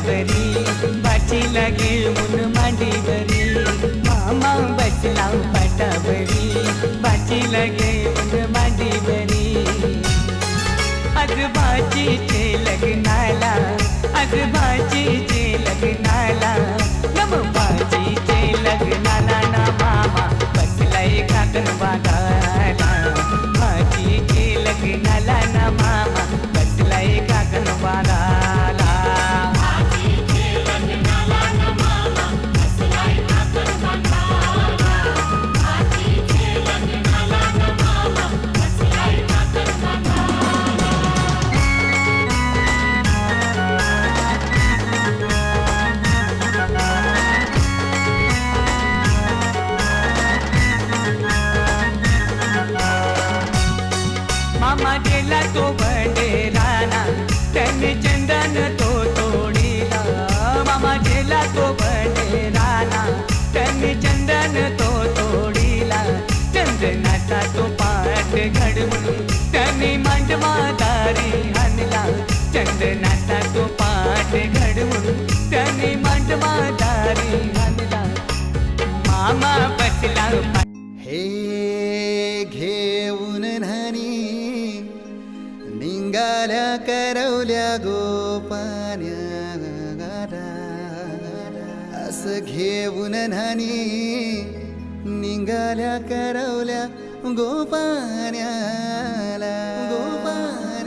पाटावरी बाचीला घेऊन मांडीवरी मामा बसला पाटावरी बाचीला घेऊन मांडीवरी आज बाचीचे लग्नाला आज बाचीचे लग्नाला नम बाचीचे लग्नाला ना मामा बसलाय काकण बागाला बाचीचे लग्नाला ना मामा बसलाय काकण बागाला मामा गेला तो बंडेराना त्यांनी चंदन तो तोडीला मामा गेला तो बंडेराना त्यांनी चंदन तो तोडीला चंदनाचा तो पाठ घडवून त्यांनी मांडवादारी आणला चंदनाचा तो पाठ घडवून त्यांनी मांडवादारी आणला मामा बसला हे घेऊन न्हाणी निघाल्या करवल्या गोपान्या असं घेऊन न्हाणी निघाल्या करवल्या गोपान्याला गोपान्याला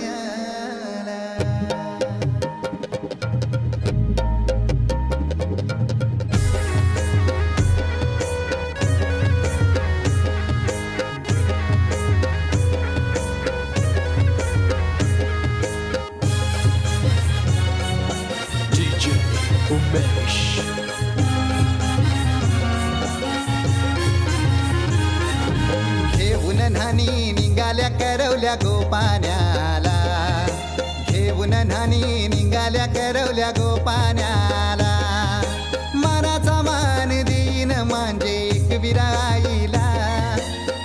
घेऊन न्हाणी निघाल्या करवल्या गोपान्याला घेऊन न्हाणी निघाल्या करवल्या गोपान्याला मनाचा मान देईन म्हणजे एक विराईला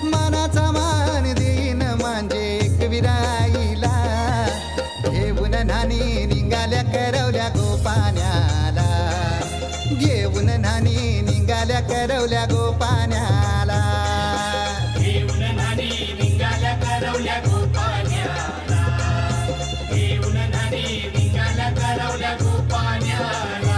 मनाचा मान देईन म्हणजे एक विराईला घेऊन न्हाणी निघाल्या करवल्या गोपान्याला घेऊन न्हाणी निघाल्या करवल्या गोपान्याला घेऊन न्हाणी निघाल्या करवल्या गोपान्याला घेऊन न्हाणी निघाल्या करवल्या गोपान्याला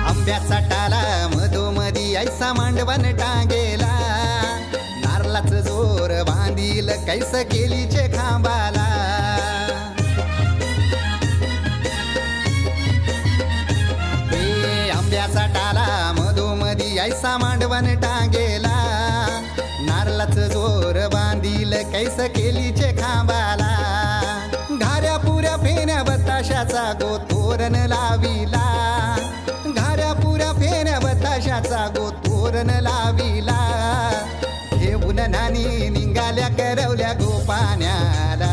आंब्याचा टाला मधोमधी ऐसा मांडवण टांगेला नारळाच जोर बांधील कैस केलीचे खांबाला आंब्याचा टाला मधोमधी ऐसा मांडवण टांगेला नारळाच जोर बांधील कैस केलीचे खांबाला घाऱ्या पुऱ्या फेण्या बताशाचा गोतोरण लाविला घाऱ्या पुऱ्या फेण्या बताशाचा गोतोरण लाविला घेऊन न्हाणी निघाल्या करवल्या गोपान्याला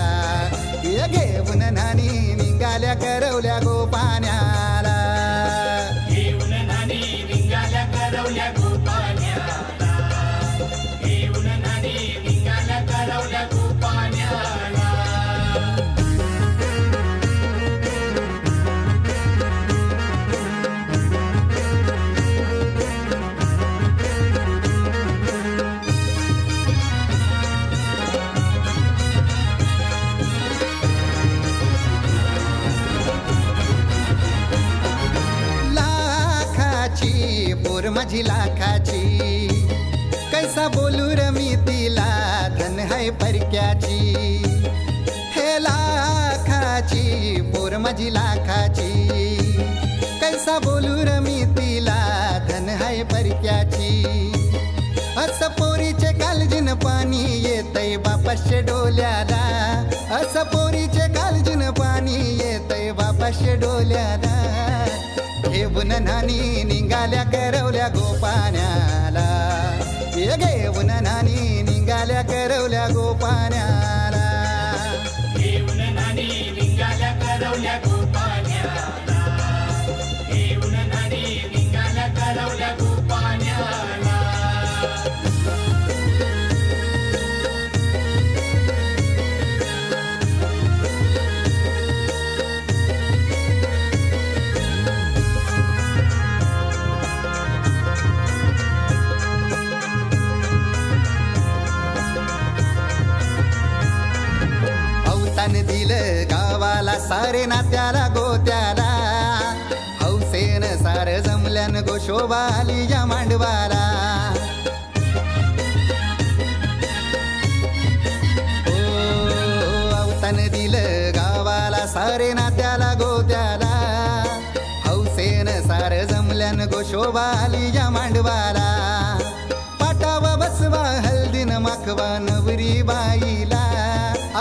घेऊन न्हाणी निघाल्या करवल्या गोपान्याला घेऊन न्हाणी निघाल्या करवल्या गोपान्याला घेऊन न्हाणी निघाल्या करवल्या गोपान्याला पोर माझी लाखाची कैसा बोलू र मी तिला धन है परक्याची हे लाखाची पोर माझी लाखाची कैसा बोलू र मी तिला धन है परक्याची असं पोरीचे कालजीन पाणी येतय बापाशे डोल्याला असं पोरीचे कालजीन पाणी येतय बापाशे डोल्याला घेऊन न्हाणी निघाल्या करवल्या गोपान्याला घेऊन न्हाणी निघाल्या करवल्या गोपान्याला करवल्या गोपान्याला घेऊन नानी निघाल्या करवल्या गोपान्याला अवतान दिलं गावाला सारे नात्याला गोत्याला हौसेन सार जमल्यान गोशोभा आली या मांडवाला ओ अवतान दिलं गावाला सारे नात्याला गोत्याला हौसेन सार जमल्यान गोशोभा आली या मांडवाला पाटावा बसवा हल्दीन माखवा नवरी बाईला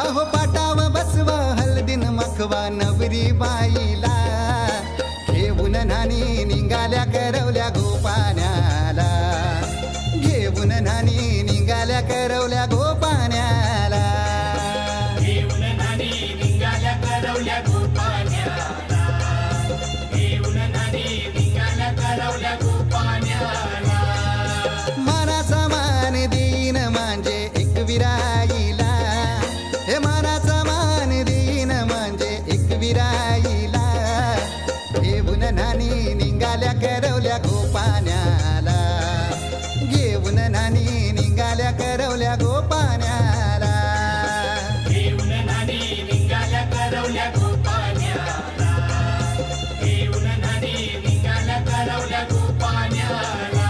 अहो पाटावा बसवा हल्दीन माखवा नवरी बाईला घेऊन नानी निघाल्या करवल्या गोपाण्याला घेऊन नानी निघाल्या करवल्या गोपाण्याला घेऊन नानी निघाल्या करवल्या गोपान्याला घेऊन नानी निघाल्या करवल्या गोपान्याला मानाचा मान देईन म्हणजे एक विराईला हे मानाचा मान देईन म्हणजे एक विराईला घेऊन नानी निघाल्या करवल्या गोपाण्याला घेऊन नानी निघाल्या करवल्या गोपाण्याला घेऊन नानी निघाल्या करवल्या गोपान्याला घेऊन नानी निघाल्या करवल्या गोपान्याला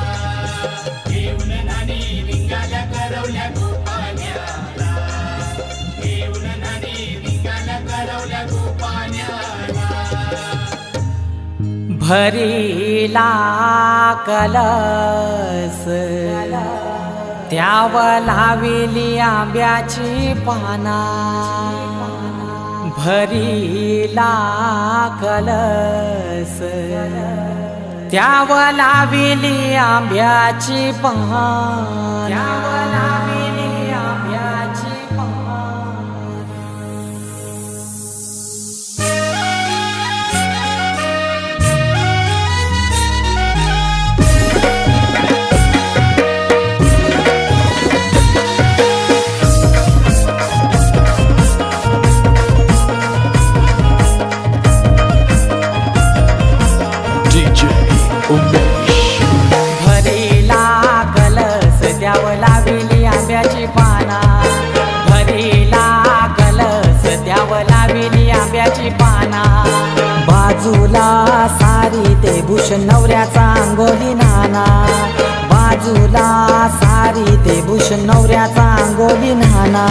घेऊन नानी निघाल्या करवल्या गोपान्याला घेऊन नानी निघाल्या करवल्या गोपान्याला भरीला कलस त्यावर लाविली आंब्याची पाना भरीला कलस त्यावर लाविली आंब्याची पाना त्यावर लाविली आंब्याची पाना DJ Umesh. भरीला कलस द्यावं लाविली आंब्याची पाना भरीला कलस द्यावं लाविली आंब्याची पाना बाजूला सारी ते भूषण नवऱ्याचा अंगोली नाना बाजूला सारी ते भूषण नवऱ्याचा अंगोली नाना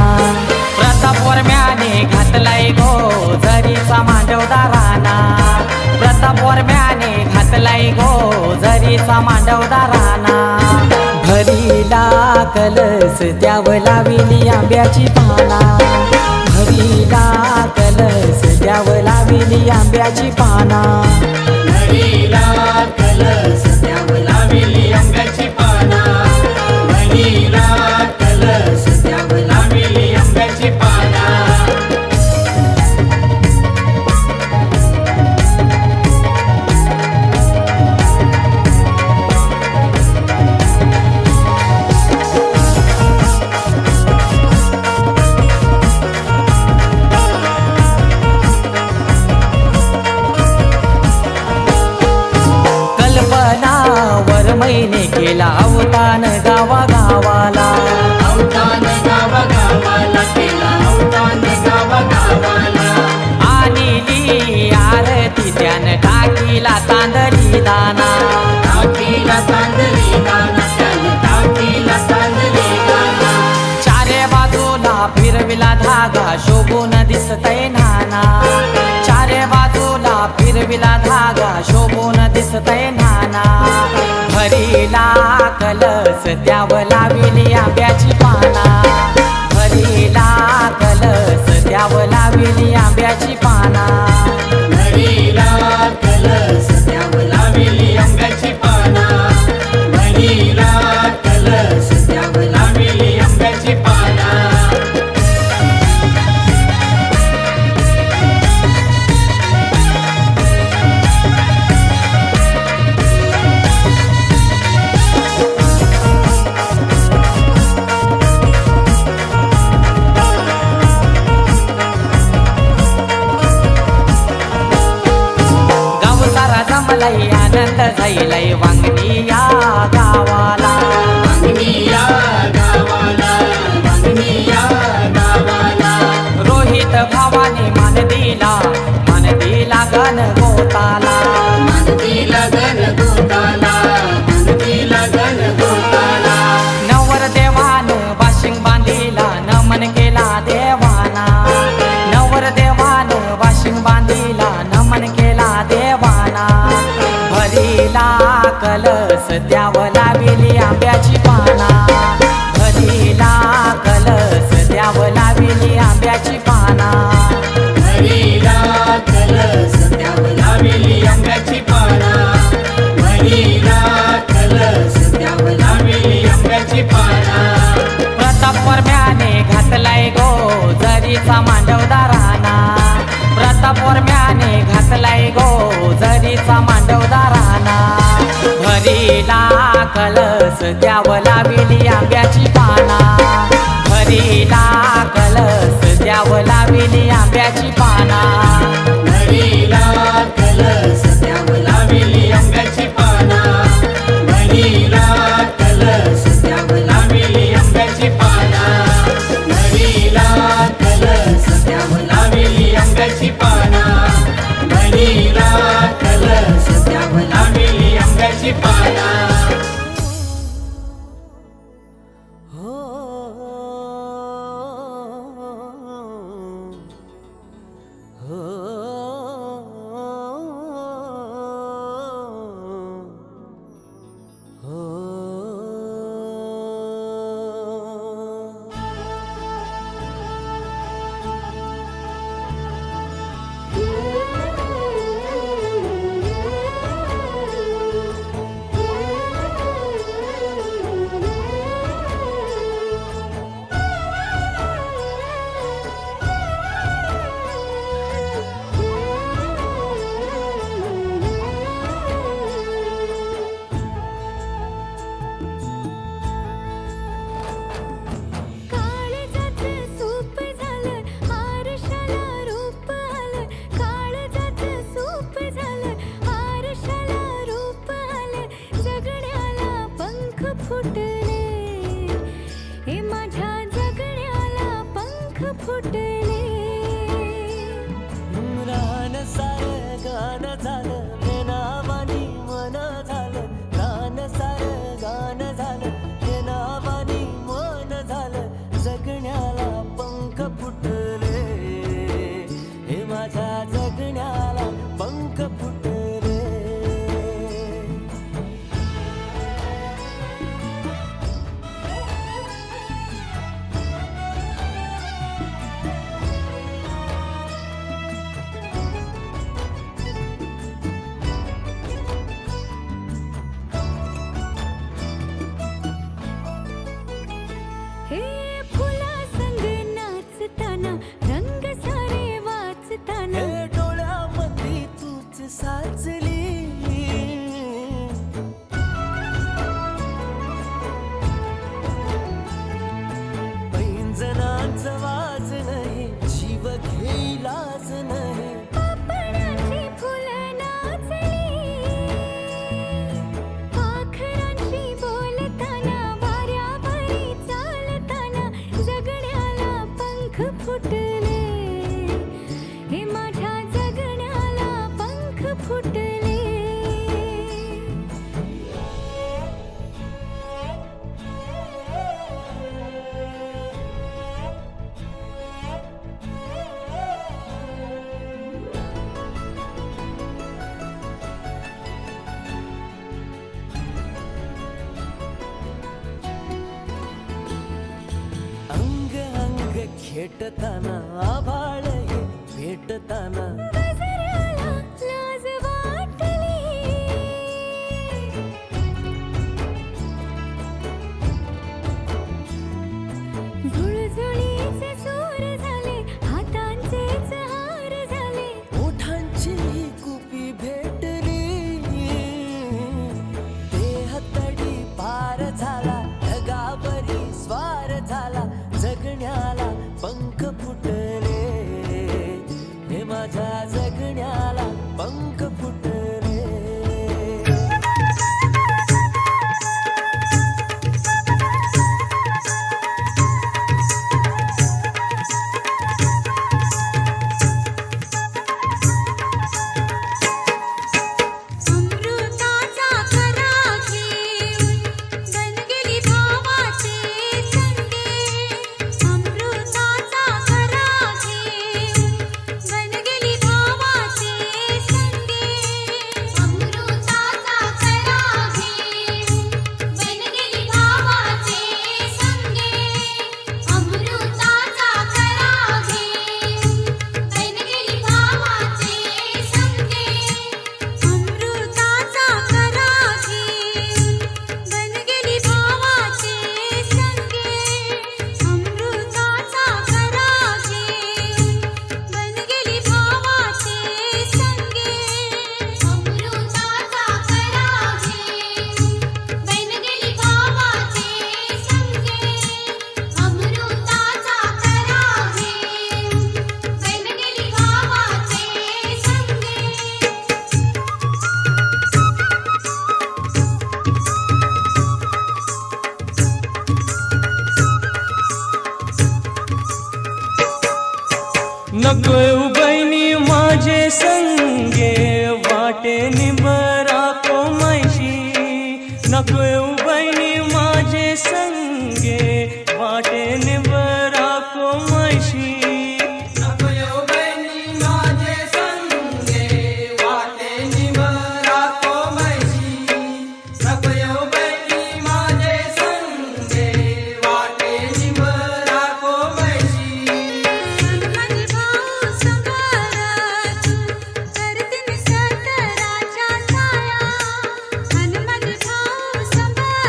प्रतापवर्म्याने घातलाय गो झरीचा मांडवदा राणा प्रतापवर्म्याने घातलाय गो झरीचा मांडवदा राणा भरीला कलस द्यावं लाविली आंब्याची पाना भरीला कलस द्यावं लाविली आंब्याची पाना भरीला कलस द्यावं लाविली आंब्याची पाना भरीला कलस द्यावं लाविली आंब्याची पाना महिने केला अवतान गावागावाला अवतान गावागावाला केला अवतान गावागावाला आणली आरती त्यानं टाकीला तांदळी दाना टाकीला तांदळी दाना त्यानं टाकीला तांदळी दाना चारे बाजूला फिरविला धागा शोभून दिसतय नाना चारे बाजूला फिरविला धागा शोभून दिसतय नाना भरीला कलस द्यावं लाविली आंब्याची पाना भरीला कलस द्यावं लाविली आंब्याची पाना भरीला कलस द्यावं लाविली आंब्याची पाना भरीला कलस द्यावं लाविली आंब्याची पाना लई आनंद झाईलय वांगणी या गावाला. वांगणी या गावाला, वांगणी या गावाला. रोहित भावाने मान दिला गण गोताला. मान दिला गण गोताला, मान दिला गण गोताला. नवर देवान वाशिंग बांधिला नमन केला देवाना. नवर देवान वाशिंग बांधिला नमन केला देवाना. भरीला कलस द्यावं लाविली आंब्याची पाना. भरीला कलस द्यावं लाविली आंब्याची पाना. हरीला कलस द्यावं लाविली आंब्याची पाना. हरीला कलस द्यावं लाविली आंब्याची पाना. प्रताप वर्म्याने घातलाय गो जरीचा मांडवदाराना. प्रताप वर्म्याने घातलाय गो जरीचा मांडवदाराना. भरीला कलस द्यावं लाविली आंब्याची पाना. भरीला कलस द्यावं लाविली आंब्याची पाना. हरीला कलस द्यावं लाविली आंब्याची पाना. हरीला कलस द्यावं लाविली आंब्याची पाना. हरीला कलस द्यावं लाविली आंब्याची पाना. हरीला कलस द्यावं लाविली आंब्याची पाना. खेटताना आभाळ हे भेटताना गजराला लाज वाटली. झुळझुळीचे सूर झाले, हातांचेच हार झाले. ओठांची कुपी भेटली, देह तडी पार झाला, ढगावरी स्वार झाला, जगण्याला पंख फुटले. येऊ बहिणी माझे संगे वाटे निबरा को मैशी नको येऊ बहिणी माझे संगे वाटे निबरा को मैशी नको येऊ बहिणी माझे संगे वाटे निबरा को मैशी नको येऊ बहिणी माझे संगे वाटे निबरा को मैशी हनुमान भाऊ संभाळत करतीन सतराच्या छाया हनुमान भाऊ संभाळत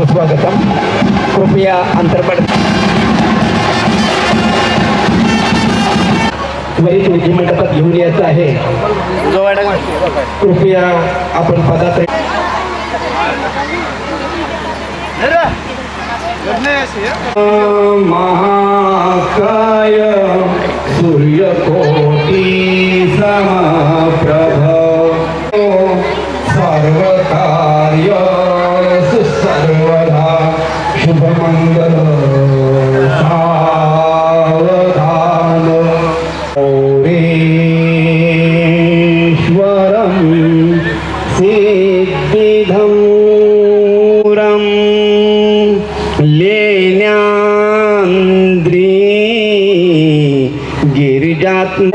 सुस्वागतम. कृपया अंतर्पण त्वरित विधी मंडपात घेऊन यायचं आहे. कृपया आपण पदात महाकाय सूर्यकोटी समप्रभ सर्वकार्य सुसर्वदा शुभमंगल सावधान ओरेश्वरं सिद्धिधं लेण्याद्री गिरिजात्मोरां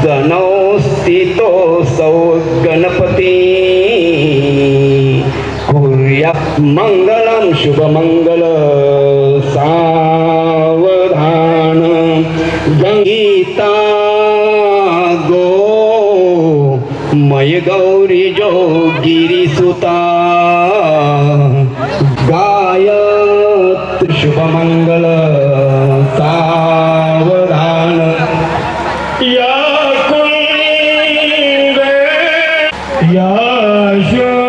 जनौ स्थितो सौ गणपती कुर्या मंगलं शुभमंगल सावधान गीता गो मय गौरी जो गिरिसुता गायत्री शुभमंगल सावधान या कुंडे या शुभ्रवा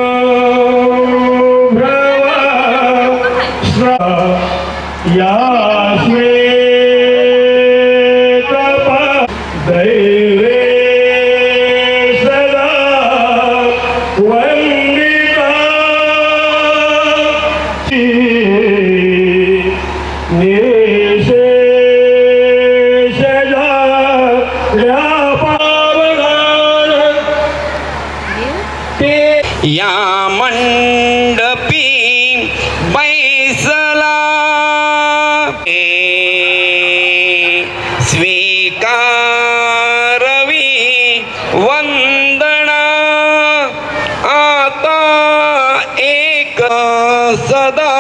या श्वेतपा दैवे सदा वंदिता निशेषजा या मंडपी बैसला स्वीकारवी वंदना आता एक सदा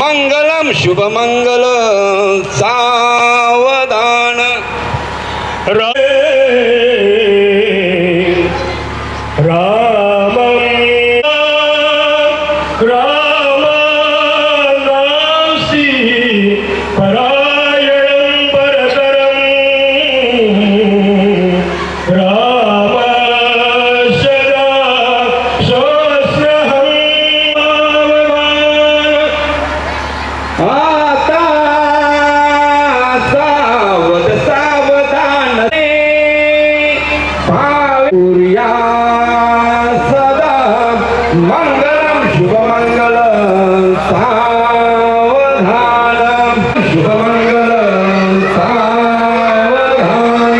मंगलम शुभमंगल सावधान राम राम नास्ति परायणं परतरं राम सदा सहस्रहं आता सावधान कुर्या सदा मंगलम शुभमंगल सावधान शुभमंगल सावधान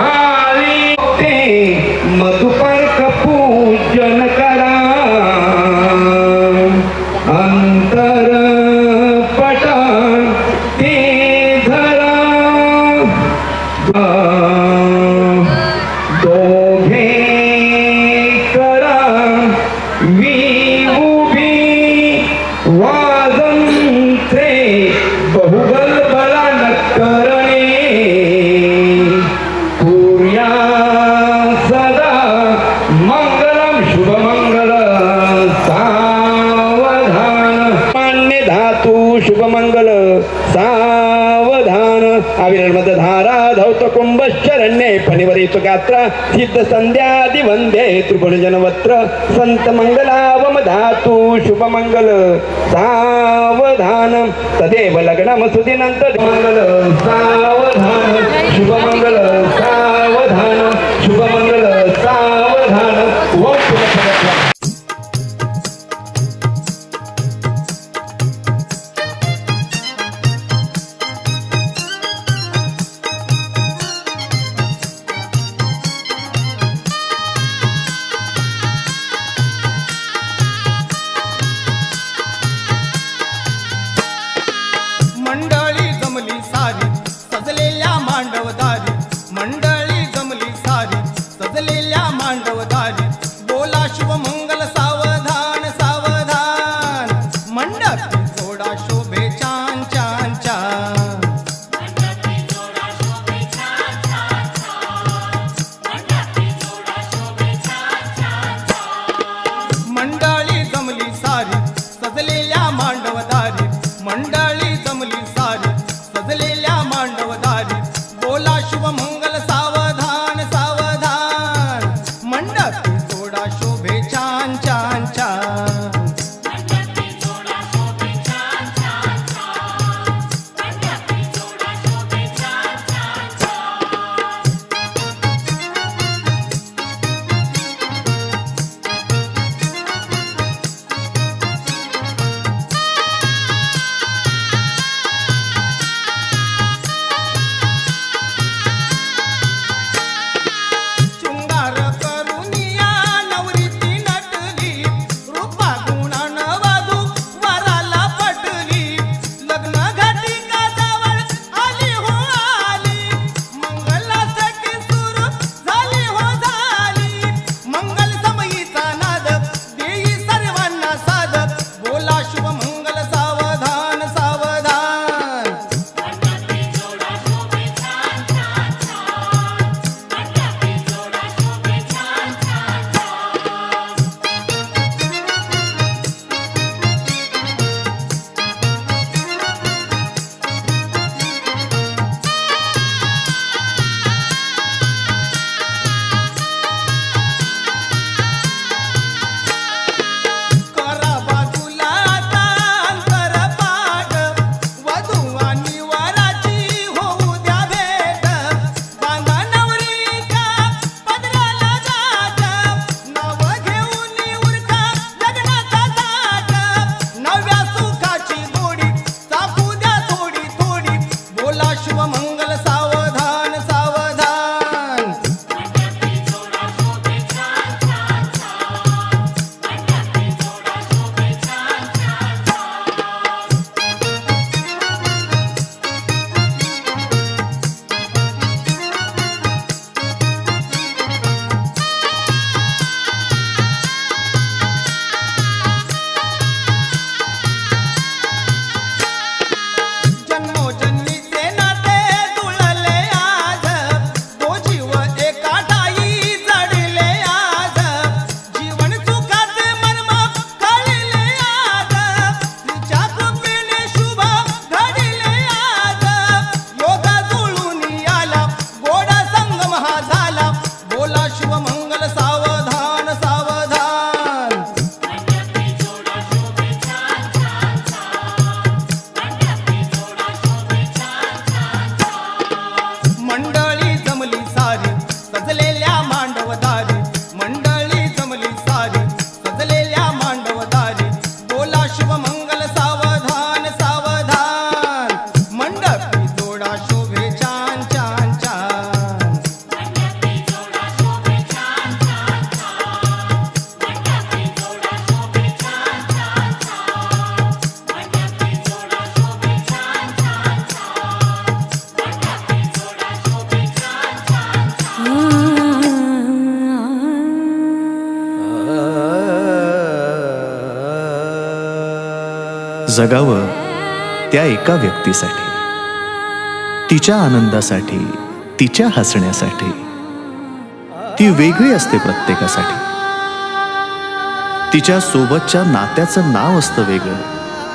आली ते मधुपर्क पूजन करा अंतर पटा ते धरा दोघे करा विउभी वाजंत्रे बहुबल बला न करणे कुर्या सदा मंगलम शुभमंगल सावधान मान्य धातू शुभमंगल सावधान अविरमद धारा धौत कुंभशरण्ये फणिवरित गात्र सिद्ध संध्यादि वंदे त्रिभुवन जनवत्र संत मंगलावम धातु शुभमंगल सावधान तदेव लग्नम सुदिनंत मंगल सावधान शुभमंगल सावधान शुभमंगल सावधान ओम शुभमंगल. मंडळी जमली सारी सजलेल्या मांडवदारी जगावं त्या एका व्यक्तीसाठी, तिच्या आनंदासाठी, तिच्या हसण्यासाठी. ती वेगळी असते प्रत्येकासाठी. तिच्या सोबतच्या नात्याचं नाव असतं वेगळं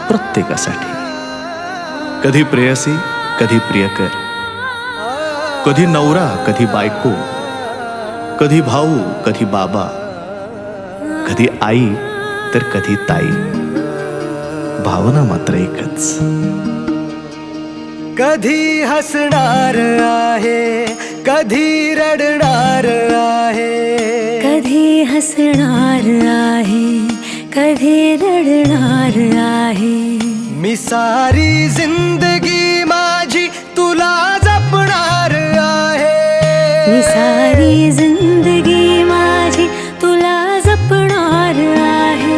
प्रत्येकासाठी. कधी प्रेयसी, कधी प्रियकर, कधी नवरा, कधी बायको, कधी भाऊ, कधी बाबा, कधी आई तर कधी ताई. भावना मात्र एकच. कधी हसणार आहे, कधी रडणार आहे, कधी हसणार आहे, कधी रडणार आहे. मी सारी जिंदगी माझी तुला जपणार आहे. मी सारी जिंदगी माझी तुला जपणार आहे.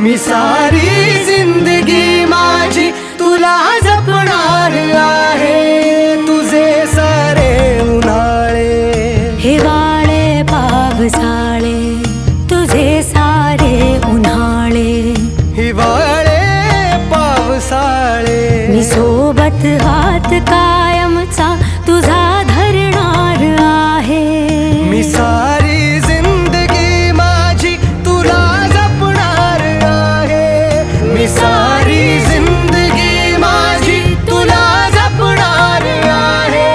मी सारी जिंदगी माझी तुला जपणार आहे. तुझे सारे उन्हाळे, हिवाळे पावसाळे, तुझे सारे उन्हाळे, हिवाळे पावसाळे. मी सोबत हात कायमचा तुझा धरणार आहे. मी सारी जिंदगी माझी तुला जपणार आहे. मी सारी जिंदगी माझी तुला जपणार आहे.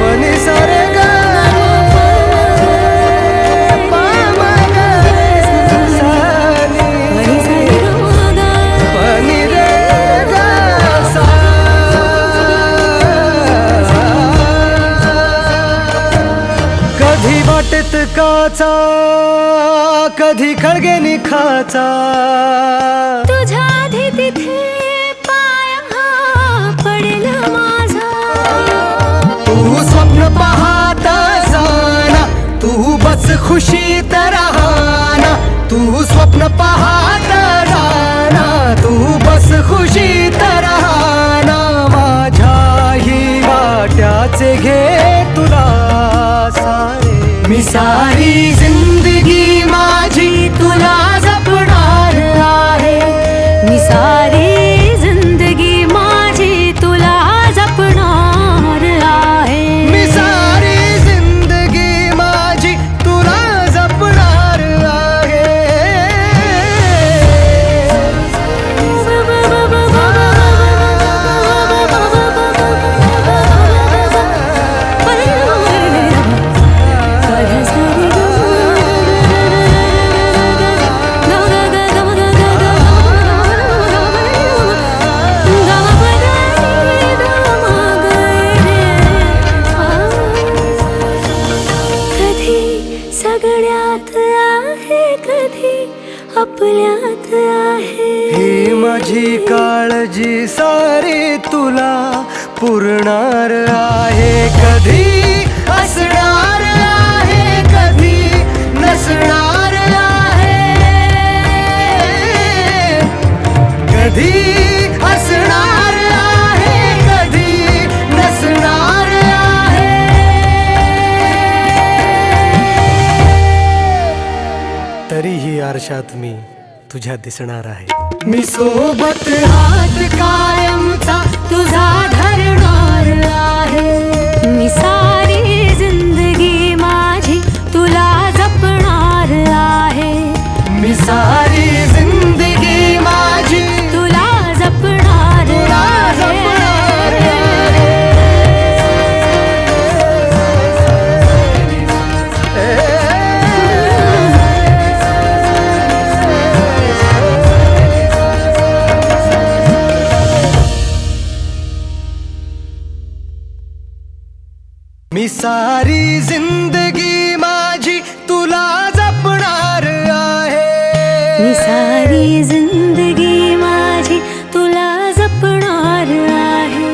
पनि सारे गा पनि रे गा सा. कधी वाटेत काचा, कधी खळगे निखाचा. तुझ्या आधी तिथे पाय हा पडेल माझा. तू स्वप्न पाहत जाना, तू बस खुशीत राहना. तू स्वप्न पाहत राहना, तू बस खुशीत राहना. माझ्याही वाट्याचे घे तुला सारे. मी सारी जिंदगी माझी तुला जपणार आहे. मी सारी जिंदगी माझी तुला जपणार आहे. मी सारी जिंदगी माझी तुला जपणार आहे. कधी सगळ्यात आहे, कधी आपल्यात आहे. ही माझी काळजी सारी तुला पुरणार आहे. कधी असणार आहे, कधी नसणार आहे. कधी असणार आहे, कधी नसणार आहे. तरीही आरशात मी तुझ्या दिसणार आहे. मी सोबत हात कायमचा तुझा धरणार आहे. मी सारी जिंदगी माझी तुला जपणार आहे. मी सारी जिंदगी माझी तुला जपणार तुला जपणार आहे. मी सारी जिंदगी माझी तुला जपणार आहे. मी सारी जिंदगी माझी तुला जपणार आहे.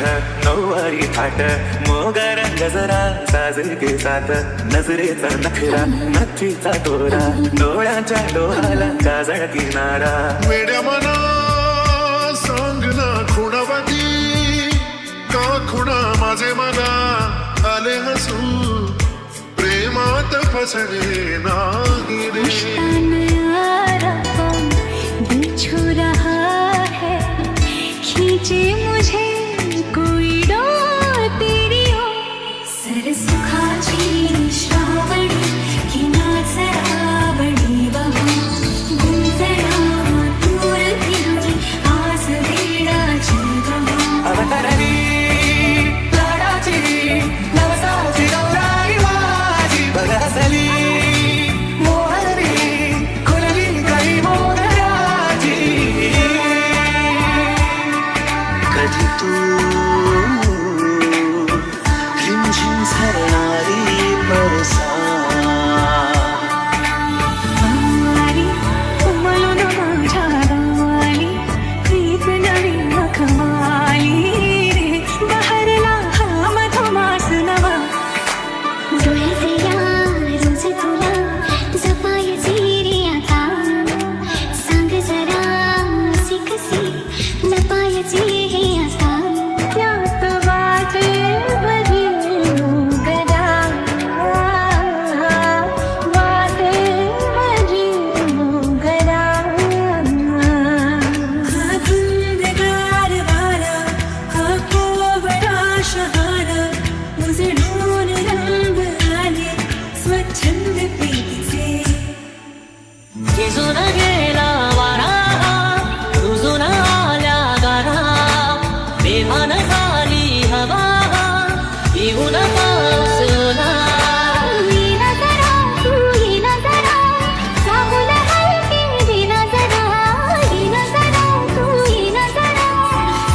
गाठ नऊवारी थाट मोगर गजरा साजरे के साथ नजरेचा नखरा नथीचा तोरा डोळ्याच्या डोळ्याला काजळ किनारा वेड्या मना सांग ना खुणावादी का खुणा माझे मना आले हसू प्रेमात फसले नाही रे दिल छू रहा है खींचे मुझे कोई डोर तेरी हो सर सुखाची श्रावणी की नाचरावणी बघू गुंजरा दूर फिरुजी आस वेडाची गहू अवतरली लाडाची नवसाची गौराई माझी बरसली मोहरी खुलली काही मोगऱ्याची कधी तू रिमझिम झरणारी बरसा आली उमलून माझ्या गावाली प्रीत नवी मखमाली रे बहरला हा मधुमास नवा डोळ्याचे या रोज तुला जपायची रे आता सांग जरा कशी कशी लपायची हे आता त्यात वाटे बरी गदा वाटे बरी गदा हा धुंदगार वारा हा कोवळा शहारा उजळून रंग आले स्वच्छंद प्रीतीचे भिजून गेला वारा रुजून आल्या गारा बेभान झाली हवा येऊन पावसला येना जरा तू येना जरा साहूला हलके देना जरा येना जरा तू येना जरा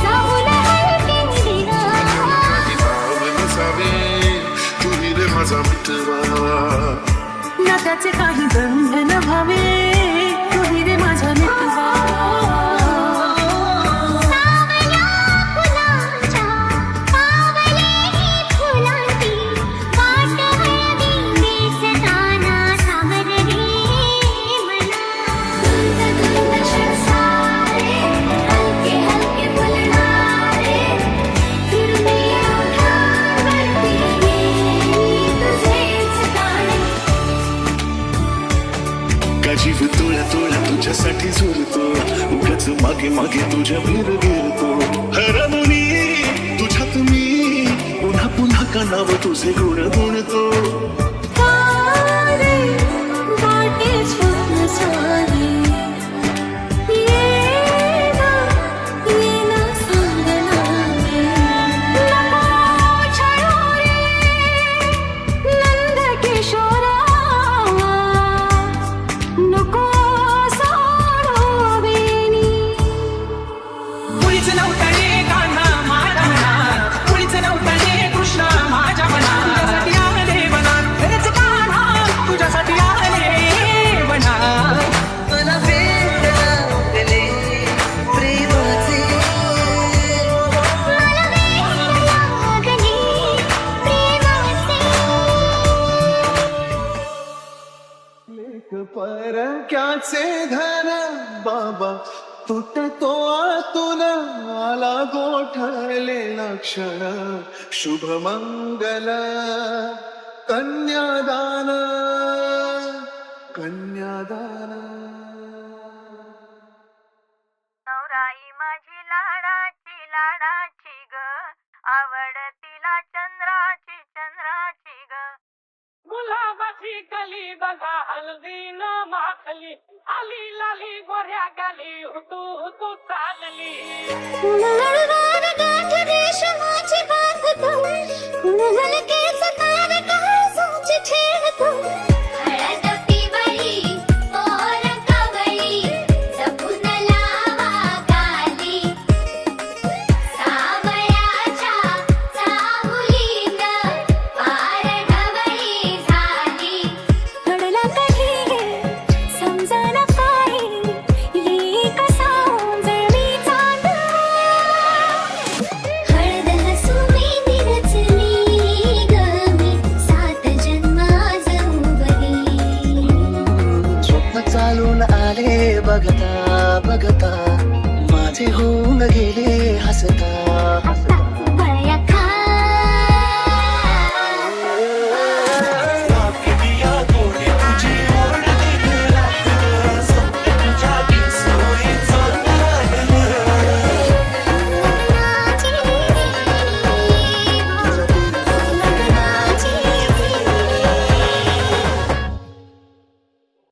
साहूला हलके देना भाव नसावे तुम्ही रे माझा मित्रवा नात्याचे काही बंधन भावे तुही रे माझा मित्रवा सावल्या फुलांच्या पावले ही फुलांची वाट हळदी नेसताना सावर रे मना धुंद धुंद क्षण सारे हलके हलके फुलणारे फिरते ओठांवरती येई तुझेच गाणे का जीव तोळ्या तोळ्या तुझ्यासाठी झुरतो उगाच मागे मागे तुझ्या भिर गिरतो हरमुनी तुझ्यात मी पुन्हा पुन्हा का नाव तुझे गुण गुणतो तारे वाटे स्वप्न सारे येना येना सांगना नको छळो रे नंद किशोरा नको सोडो बेनी कुणीच नव्हतं रे कान्हा माझ्या मनात कुणीच नव्हतं रे कृष्णा माझ्या मनात तुझ्यासाठी आले वनात हेच कान्हा तुझ्यासाठी आले वनात मला वेड लागले प्रेमाचे मला वेड लागली प्रेमाचे लेक परक्याचे धन बाबा तुटतो आतून आला गोठलेला क्षण शुभमंगल कन्यादान कन्यादान नवराई माझी लाडाची ग आवड तिला चंद्राची ग गुलाबाची कली बघा हलदी न माखली आली लाली गोऱ्या गाली हुतू हुतू चालली कुणालवार गाठ रेशमाची बांधतो कुणाल केस तार काळजाची छेडतो हळद पिवळी पोर कवळी जपून लावा गाली सावळ्याच्या चाहुलीत पार ढवळी झाली घडला कधी समजना काही ये कसा जळली चांद हळद चालून आले बघता बघता माझे होऊन गेले हसता हसता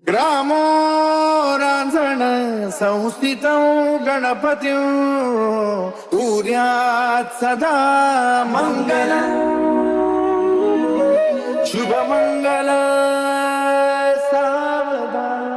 ग्रामो रांझण संस्थित गणपती उर्यात सदा मंगल शुभ मंगल सावधान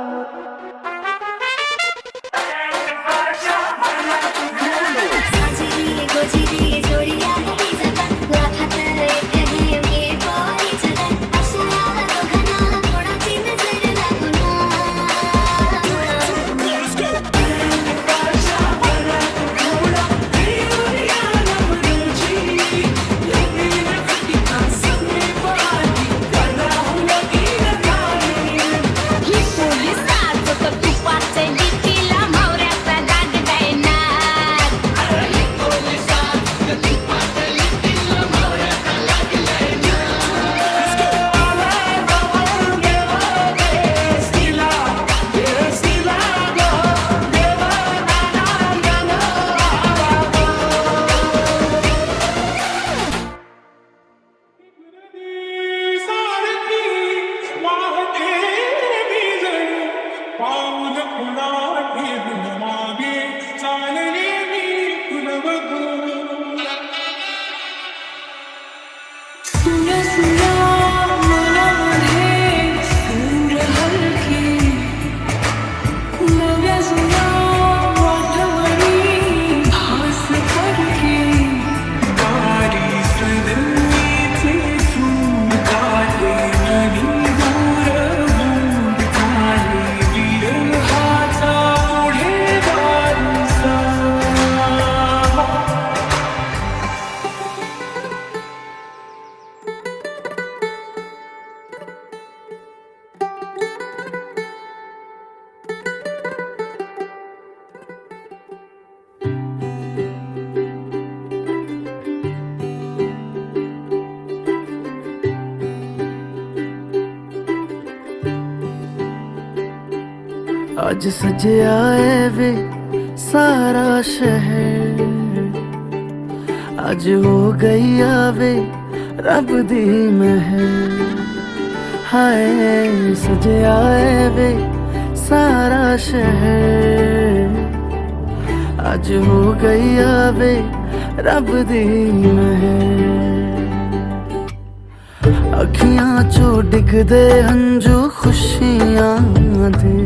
आज सजया है वे सारा शहर आज हो गई आवे रब दी महर हाय सजया है वे सारा शहर आज हो गई आवे रब दी महर अखियां चो डिगदे हंजू खुशियां दे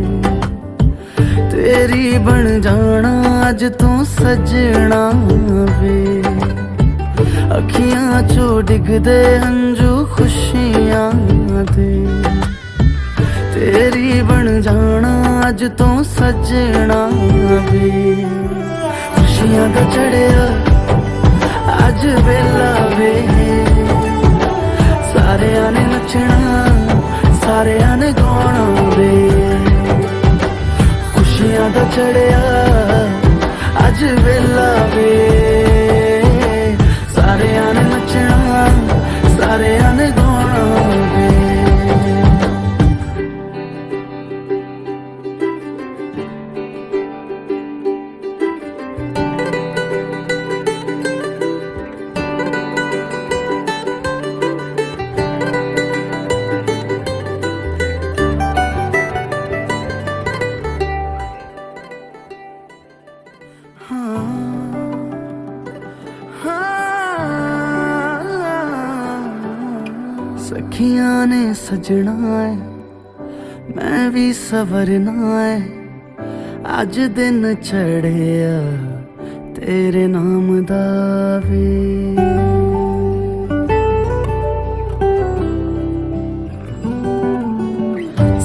तेरी बन जाना अज तू सजना वे अखियां चो डिगदे हंजू खुशियां दे तेरी बन जाना अज तू सजना वे खुशियां दा चढ़िया अज वेला वे सारियां ने नचना सारियां ने गाना वे खुशियां दा चढ़िया अज वेला वे सारियां ने नचना सारियां ने गाना वे सखियां ने सजना है मैं भी सवरना है अज दिन चढ़िया तेरे नाम दा वे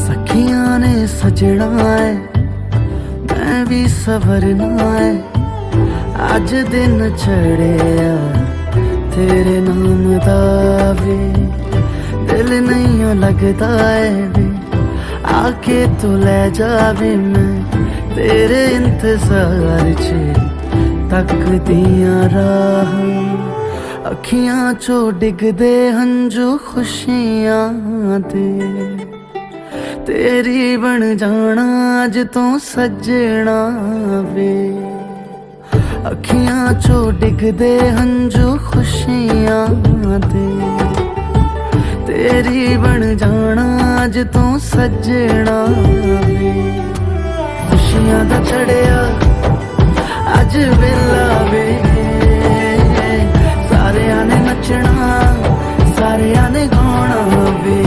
सखियां ने सजना है मैं भी सवरना है अज दिन चढ़िया तेरे नाम दा वे दिल नहीं लगता है वे आके तू ले जावे मैं तेरे इंतजार च तकदियां राह अखियां चो डिगदे हंजू खुशियां दे तेरी बन जाना अज तो सजना वे अखियां चो डिगदे हंजू खुशियां दे तेरी बन जाना अज तो सजना वे खुशियां दा चढ़िया अज वेला वे सारियां ने नचना सारियां ने गाना वे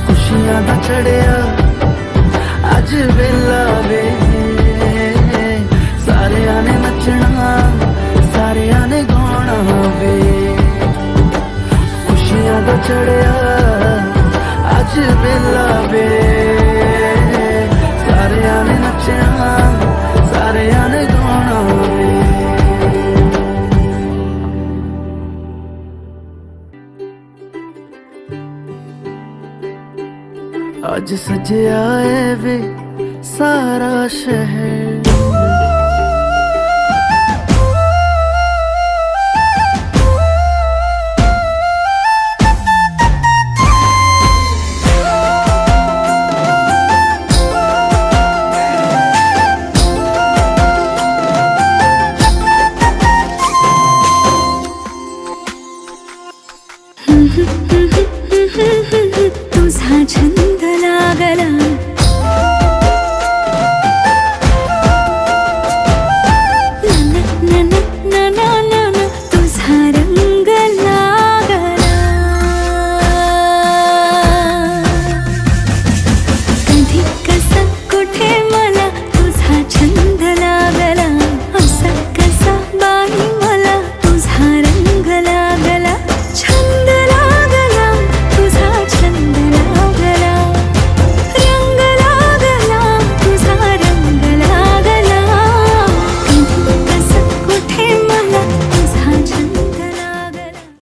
खुशियां दा चढ़िया अज वेला वे सारियां ने नचना सारियां ने गाना वे खुशियां दा चढ़िया अज वेला वे सारियां ने नचना सारियां ने गाना वे अज सजया है वे सारा शहर तुझा छंद